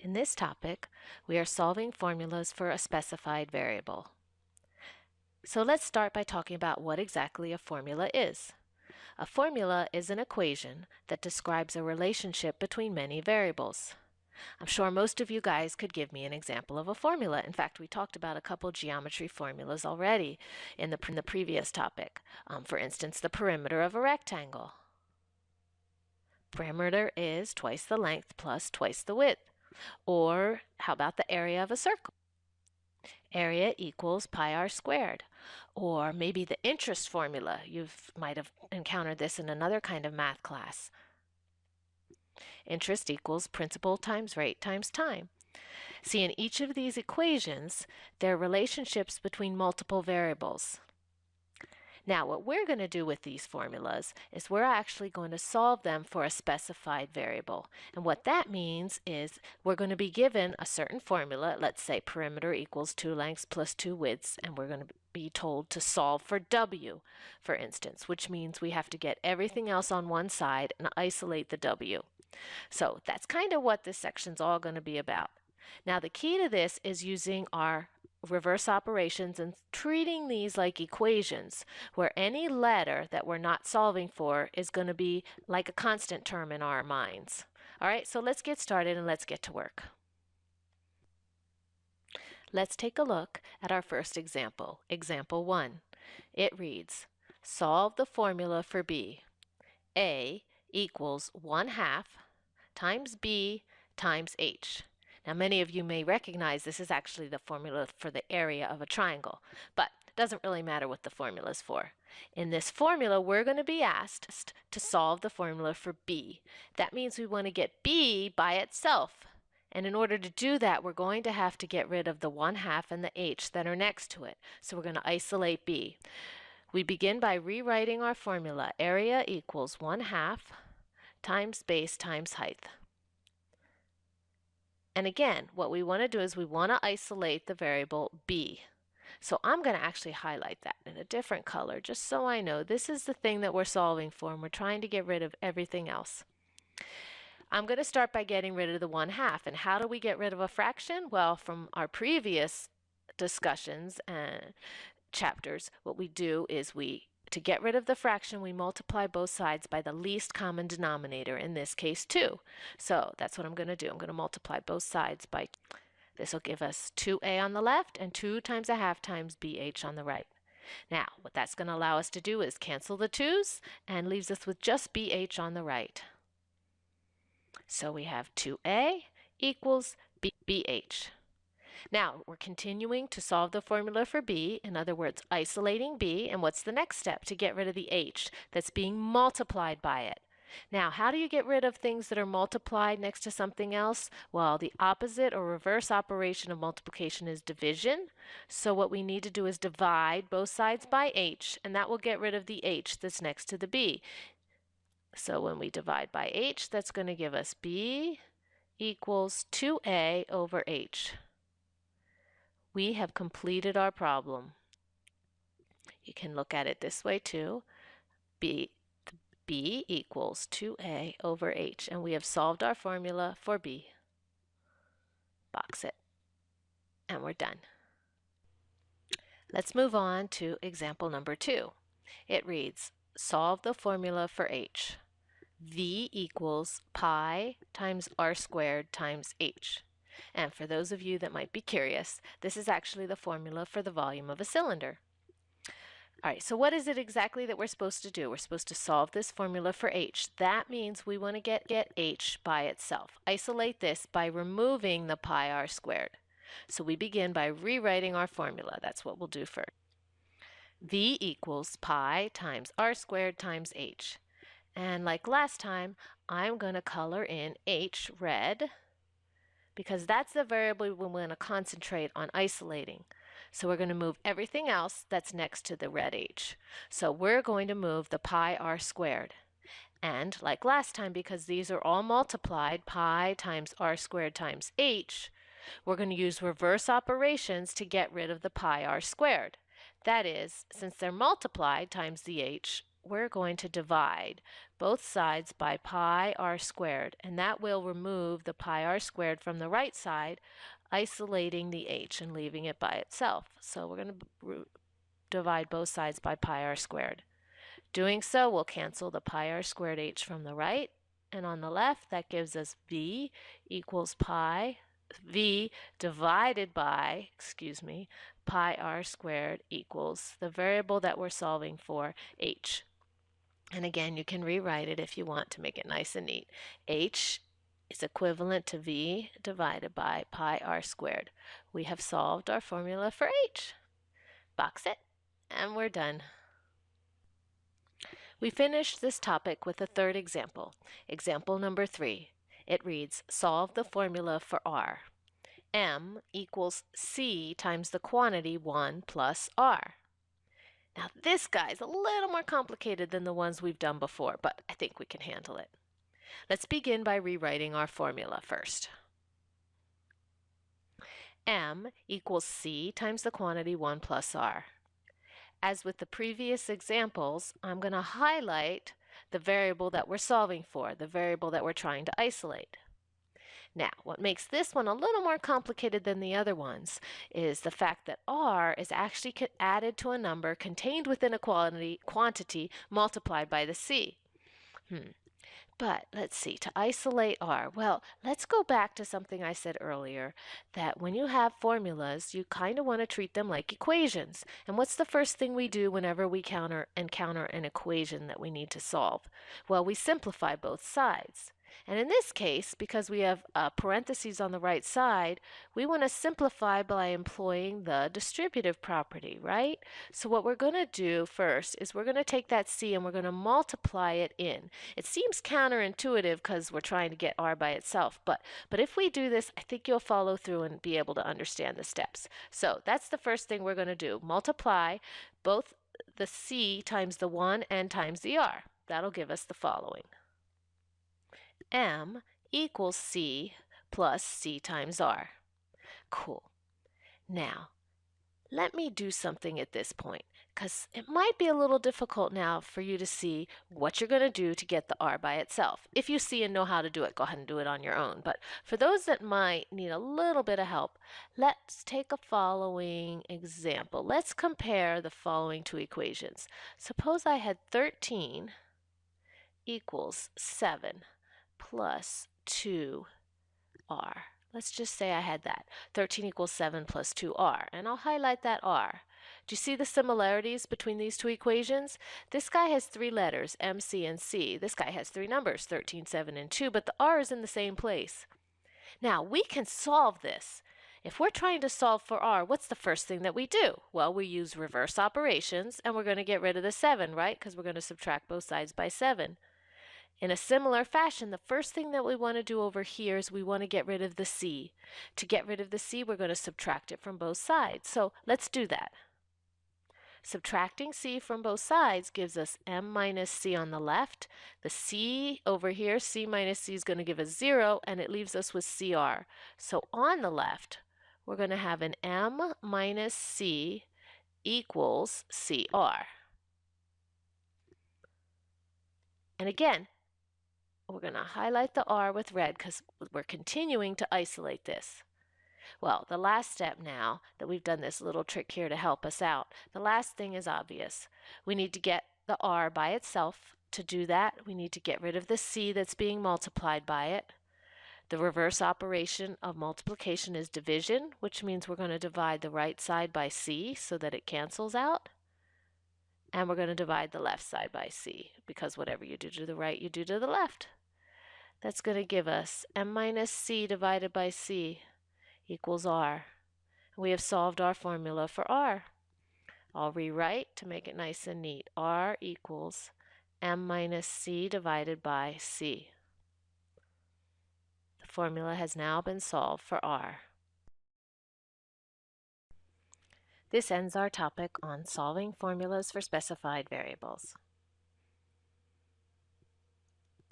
In this topic, we are solving formulas for a specified variable. So let's start by talking about what exactly a formula is. A formula is an equation that describes a relationship between many variables. I'm sure most of you guys could give me an example of a formula. In fact, we talked about a couple geometry formulas already in the previous topic. For instance, the perimeter of a rectangle. Perimeter is twice the length plus twice the width. Or how about the area of a circle? Area equals pi r squared. Or maybe the interest formula. You might have encountered this in another kind of math class. Interest equals principal times rate times time. See, in each of these equations, there are relationships between multiple variables. Now, what we're going to do with these formulas is we're actually going to solve them for a specified variable. And what that means is we're going to be given a certain formula, let's say perimeter equals 2 lengths plus 2 widths, and we're going to be told to solve for W, for instance, which means we have to get everything else on one side and isolate the W. So that's kind of what this section's all going to be about. Now, the key to this is using our reverse operations and treating these like equations, where any letter that we're not solving for is going to be like a constant term in our minds. All right, so let's get started and let's get to work. Let's take a look at our first example, example 1. It reads, solve the formula for B. A equals 1/2 times B times H. Now, many of you may recognize this is actually the formula for the area of a triangle, but it doesn't really matter what the formula is for. In this formula, we're going to be asked to solve the formula for B. That means we want to get B by itself. And in order to do that, we're going to have to get rid of the 1/2 and the H that are next to it. So we're going to isolate B. We begin by rewriting our formula. Area equals 1/2 times base times height. And again, what we want to do is we want to isolate the variable B. So I'm going to actually highlight that in a different color just so I know this is the thing that we're solving for and we're trying to get rid of everything else. I'm going to start by getting rid of the 1/2. And how do we get rid of a fraction? Well, from our previous discussions and chapters, what we do is to get rid of the fraction, we multiply both sides by the least common denominator, in this case 2. So that's what I'm going to do. I'm going to multiply both sides by 2. This will give us 2a on the left and 2 times 1/2 times bh on the right. Now, what that's going to allow us to do is cancel the 2's and leaves us with just bh on the right. So we have 2a equals bh. Now, we're continuing to solve the formula for B, in other words, isolating B, and what's the next step? To get rid of the H that's being multiplied by it. Now, how do you get rid of things that are multiplied next to something else? Well, the opposite or reverse operation of multiplication is division. So what we need to do is divide both sides by H, and that will get rid of the H that's next to the B. So when we divide by H, that's going to give us B equals 2a over H. We have completed our problem. You can look at it this way too. B equals 2a over H, and we have solved our formula for B. Box it, and we're done. Let's move on to example number 2. It reads, solve the formula for H. V equals pi times r squared times H. And for those of you that might be curious, this is actually the formula for the volume of a cylinder. All right, so what is it exactly that we're supposed to do? We're supposed to solve this formula for H. That means we want to get H by itself. Isolate this by removing the pi r squared. So we begin by rewriting our formula. That's what we'll do first. V equals pi times r squared times H. And like last time, I'm going to color in H red, because that's the variable we want to concentrate on isolating. So we're going to move everything else that's next to the red H. So we're going to move the pi r squared. And like last time, because these are all multiplied, pi times r squared times H, we're going to use reverse operations to get rid of the pi r squared. That is, since they're multiplied times the H, we're going to divide both sides by pi r squared, and that will remove the pi r squared from the right side, isolating the h and leaving it by itself. So we're going to divide both sides by pi r squared. Doing so will cancel the pi r squared h from the right, and on the left that gives us v equals v divided by, pi r squared equals the variable that we're solving for, h. And again, you can rewrite it if you want to make it nice and neat. H is equivalent to v divided by pi r squared. We have solved our formula for h. Box it, and we're done. We finished this topic with a third example. Example number 3. It reads, solve the formula for r. M equals C times the quantity 1 plus r. Now this guy's a little more complicated than the ones we've done before, but I think we can handle it. Let's begin by rewriting our formula first. M equals C times the quantity 1 plus r. As with the previous examples, I'm going to highlight the variable that we're solving for, the variable that we're trying to isolate. Now, what makes this one a little more complicated than the other ones is the fact that r is actually added to a number contained within a quantity multiplied by the c. But let's see, to isolate r, well, let's go back to something I said earlier, that when you have formulas, you kind of want to treat them like equations. And what's the first thing we do whenever we encounter an equation that we need to solve? Well, we simplify both sides. And in this case, because we have parentheses on the right side, we want to simplify by employing the distributive property, right? So what we're going to do first is we're going to take that c and we're going to multiply it in. It seems counterintuitive because we're trying to get r by itself, but if we do this, I think you'll follow through and be able to understand the steps. So that's the first thing we're going to do. Multiply both the c times the 1 and times the r. That'll give us the following. M equals C plus C times R. Cool. Now, let me do something at this point, because it might be a little difficult now for you to see what you're going to do to get the R by itself. If you see and know how to do it, go ahead and do it on your own. But for those that might need a little bit of help, let's take a following example. Let's compare the following two equations. Suppose I had 13 equals 7 plus 2r. Let's just say I had that. 13 equals 7 plus 2r. And I'll highlight that r. Do you see the similarities between these two equations? This guy has 3 letters, m, c, and c. This guy has 3 numbers, 13, 7, and 2, but the r is in the same place. Now, we can solve this. If we're trying to solve for r, what's the first thing that we do? Well, we use reverse operations, and we're going to get rid of the 7, right? Because we're going to subtract both sides by 7. In a similar fashion, the first thing that we want to do over here is we want to get rid of the c. To get rid of the c, we're going to subtract it from both sides. So let's do that. Subtracting c from both sides gives us m minus c on the left. The c over here, c minus c, is going to give us 0, and it leaves us with cr. So on the left, we're going to have an m minus c equals cr. And again, we're going to highlight the r with red because we're continuing to isolate this. Well, the last step now that we've done this little trick here to help us out, the last thing is obvious. We need to get the r by itself. To do that, we need to get rid of the c that's being multiplied by it. The reverse operation of multiplication is division, which means we're going to divide the right side by c so that it cancels out. And we're going to divide the left side by c, because whatever you do to the right, you do to the left. That's going to give us m minus c divided by c equals r. We have solved our formula for r. I'll rewrite to make it nice and neat. R equals m minus c divided by c. The formula has now been solved for r. This ends our topic on solving formulas for specified variables.